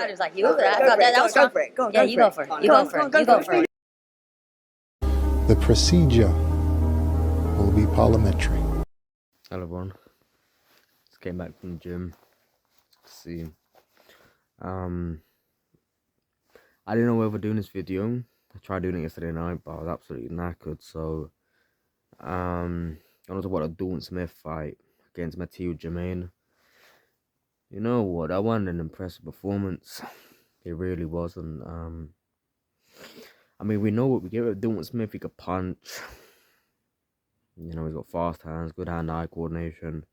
fighters like you. That was fun. Yeah, you go for it. You go for it. You go for it. The procedure will be parliamentary. Hello everyone. Just came back from the gym. Let's see. I didn't know whether doing this video. I tried doing it yesterday night, but I was absolutely knackered. So I want to talk about the Dalton Smith fight against Mathieu Germain. You know what? That wasn't an impressive performance. It really wasn't. I mean, we know what we get with Dalton Smith. He could punch. You know, he's got fast hands, good hand-eye coordination.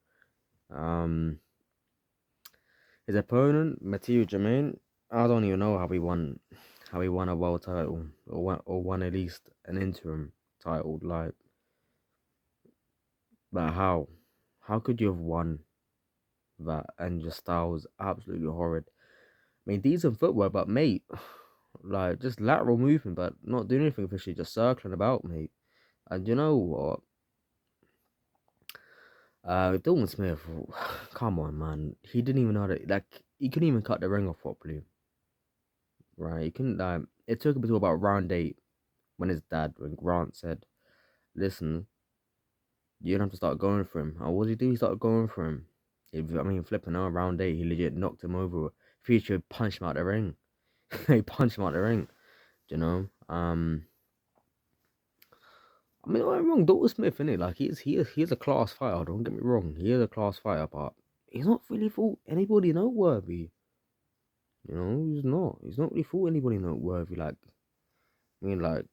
His opponent, Mathieu Germain, I don't even know how he won a world title or won at least an interim title. Like, but how could you have won that? And your style was absolutely horrid. I mean, decent footwork, but mate, like just lateral movement, but not doing anything officially, just circling about, mate. And you know what? Dalton Smith, come on, man. He didn't even know how to, like, he couldn't even cut the ring off properly. Right? He couldn't, like, it took him until about round 8 when Grant said, listen, you don't have to start going for him. And what did he do? He started going for him. Flipping out round 8, he legit knocked him over. Future punched him out the ring. He punched him out the ring. Do you know? I mean, I'm wrong. Dalton Smith, innit? Like, he is a class fighter. Don't get me wrong. He is a class fighter, but he's not really fought anybody noteworthy. You know, he's not. He's not really fought anybody noteworthy. Like, I mean, like,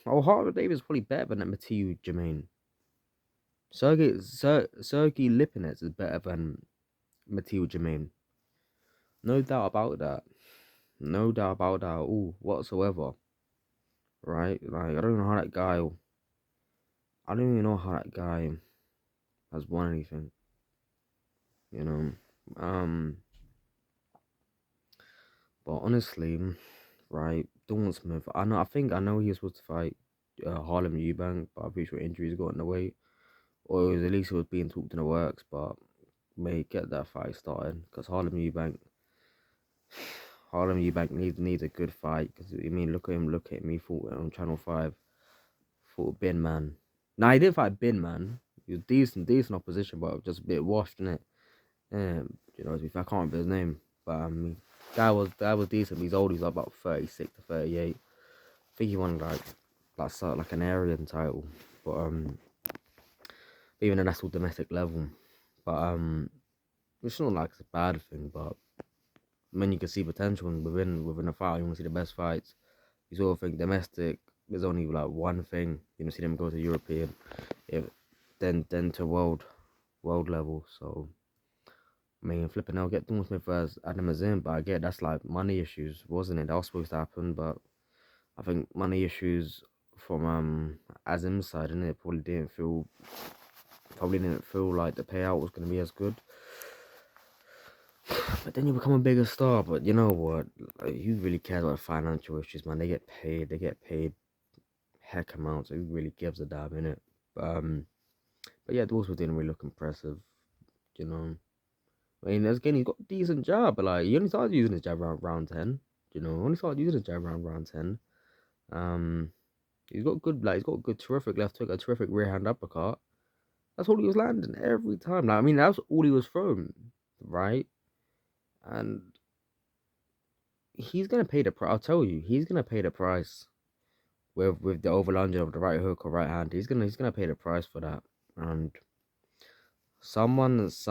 Harvard Davis is probably better than that Mathieu Germain. Sergey Lipinets is better than Mathieu Germain. No doubt about that. No doubt about that at all whatsoever. Right? Like, I don't know how that guy. I don't even know how that guy has won anything. You know. But honestly, right, Dalton Smith. I know he was supposed to fight Harlem Eubank, but I'm pretty sure injuries got in the way. Or at least it was being talked in the works, but may get that fight started because Harlem Eubank needs a good fight. Because I mean, look at me, fought on Channel 5, fought Bin Man. Nah, he didn't fight Bin Man. He was decent opposition, but just a bit washed, innit? You know, I can't remember his name, but that was decent. He's old. He's like about 36 to 38. I think he won like an Aryan title, but even though that's all domestic level, but it's not like it's a bad thing. But when you can see potential within a fight, you want to see the best fights. You sort of think domestic. There's only like one thing. You know, see them go to European, then to world level. So. I mean, flipping out, get Dalton Smith as Adam Azim, but I get that's like money issues, wasn't it? That was supposed to happen, but I think money issues from Azim's side, and it probably didn't feel like the payout was gonna be as good. But then you become a bigger star. But you know what? Like, who really cares about financial issues, man? They get paid heck amounts. So who really gives a damn, innit? But yeah, Dawes didn't really look impressive, you know. I mean, again, he's got a decent jab, but like he only started using his jab round 10. You know, only started using his jab round 10. He's got good, terrific left hook, a terrific rear hand uppercut. That's all he was landing every time. Like, I mean, that's all he was throwing, right? And he's gonna pay the price. I'll tell you, he's gonna pay the price with the overlunging of the right hook or right hand. He's gonna pay the price for that. And someone who's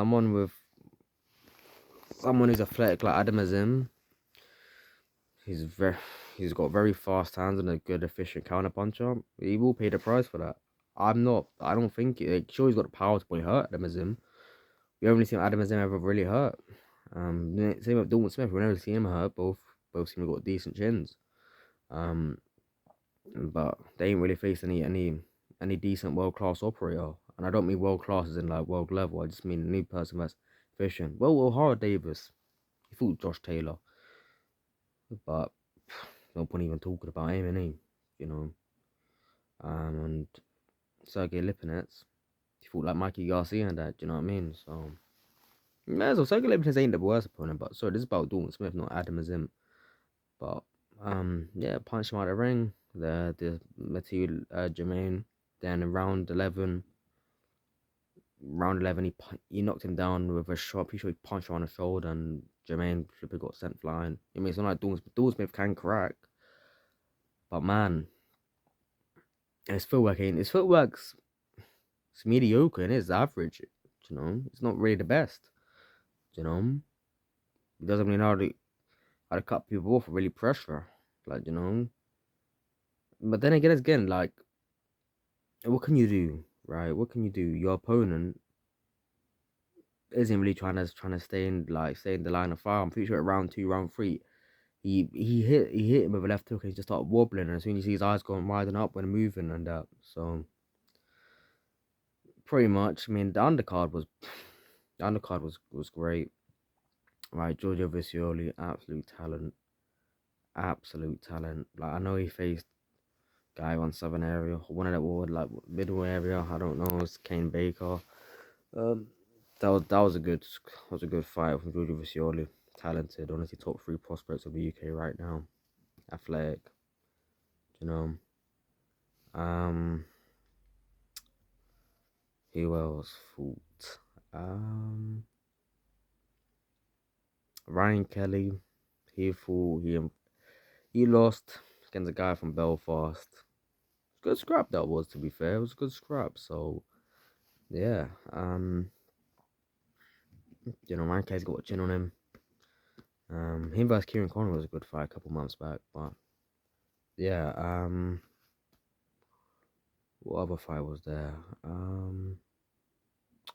athletic like Adam Azim, he's got very fast hands and a good efficient counter puncher. He will pay the price for that. I don't think sure he's got the power to probably hurt Adam Azim. We only seen Adam Azim ever really hurt. Same with Dalton Smith, we never seen him hurt. Both seem to got decent chins. But they ain't really faced any decent world class operator. And I don't mean world class as in like world level. I just mean a new person that's efficient. Well, Howard Davis, he fought Josh Taylor, but no point even talking about him, innit? You know. And Sergey Lipinets, he fought like Mikey Garcia and that. Do you know what I mean? So Yeah, so Sergey Levitin's ain't the worst opponent, but sorry, this is about Dalton Smith, not Adam Azim. But yeah, punched him out of the ring. The Mathieu Germain. Then in round 11, he knocked him down with a shot. Pretty sure he punched him on the shoulder, and Germain flipping got sent flying. I mean, it's not like Dalton Smith can crack, but man, his footwork's it's mediocre and it's average. You know, it's not really the best. You know, he doesn't really know how to cut people off or really pressure. Like, you know, but then again, like, what can you do, right? What can you do? Your opponent isn't really trying to stay in the line of fire. I'm pretty sure at round 2, round 3, he hit him with a left hook and he just started wobbling. And as soon as you see his eyes going rising up when moving and that, so pretty much. I mean, the undercard was great, right? Giorgio Visioli, absolute talent. Like, I know he faced guy on Southern area, one of that ward like middle area. I don't know. It's Kane Baker. That was a good fight from Giorgio Visioli. Talented, honestly, top 3 prospects of the UK right now. Athletic, you know. Who else fought? Ryan Kelly. He fought. He lost against a guy from Belfast. Good scrap that was, to be fair. It was a good scrap. So yeah. You know, Ryan Kelly's got a chin on him. Him versus Kieran Conner was a good fight a couple months back, but yeah. What other fight was there?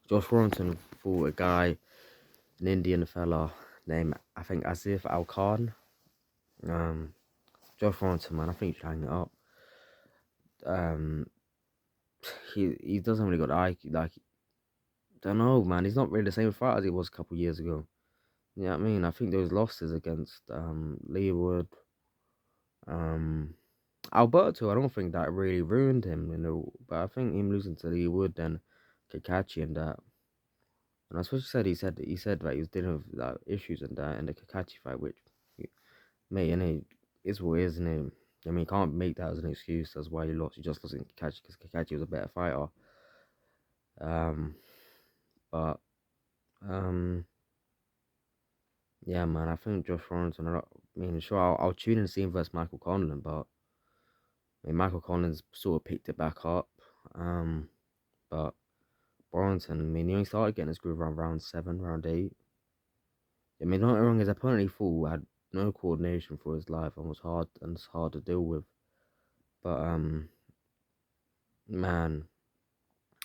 Josh Warrington fought a guy, an Indian fella named, I think, Asif Al Khan. Josh Warrington, man, I think you should hang it up. He doesn't really got the IQ, like, don't know, man. He's not really the same fighter as he was a couple years ago. You know what I mean? I think those losses against Lee Wood, Alberto, I don't think that really ruined him, you know. But I think him losing to Lee Wood and Kakachi and that. And that's what he said that he was dealing with like, issues and that in the Kakachi fight, which, mate, and it is what it is, isn't it? I mean, you can't make that as an excuse. That's why you lost. You just lost in Kakachi because Kakachi was a better fighter. But yeah, man, I think Josh Warrington. I mean, sure, I'll tune in to see him versus Michael Conlan, but I mean, Michael Conlan's sort of picked it back up. But Warrington, I mean, he only started getting his groove around round 7, round 8. I mean, not wrong, his opponent he fought had no coordination for his life and was hard to deal with. But man,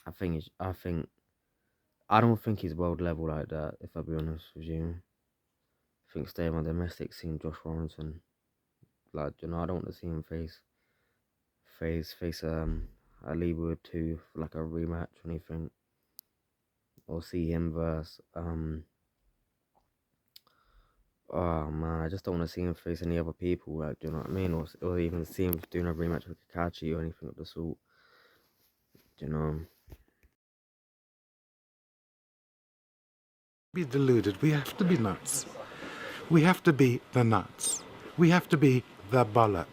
I don't think he's world level like that. If I'll be honest with you, I think staying on domestic scene, Josh Warrington, like, you know, I don't want to see him face a Lee Wood 2 for like a rematch or anything, or see him versus oh man, I just don't want to see him face any other people, like, do you know what I mean? Or even see him doing a rematch with Kakachi or anything of the sort, you know. Be deluded. We have to be nuts. We have to be the nuts. We have to be the bollocks.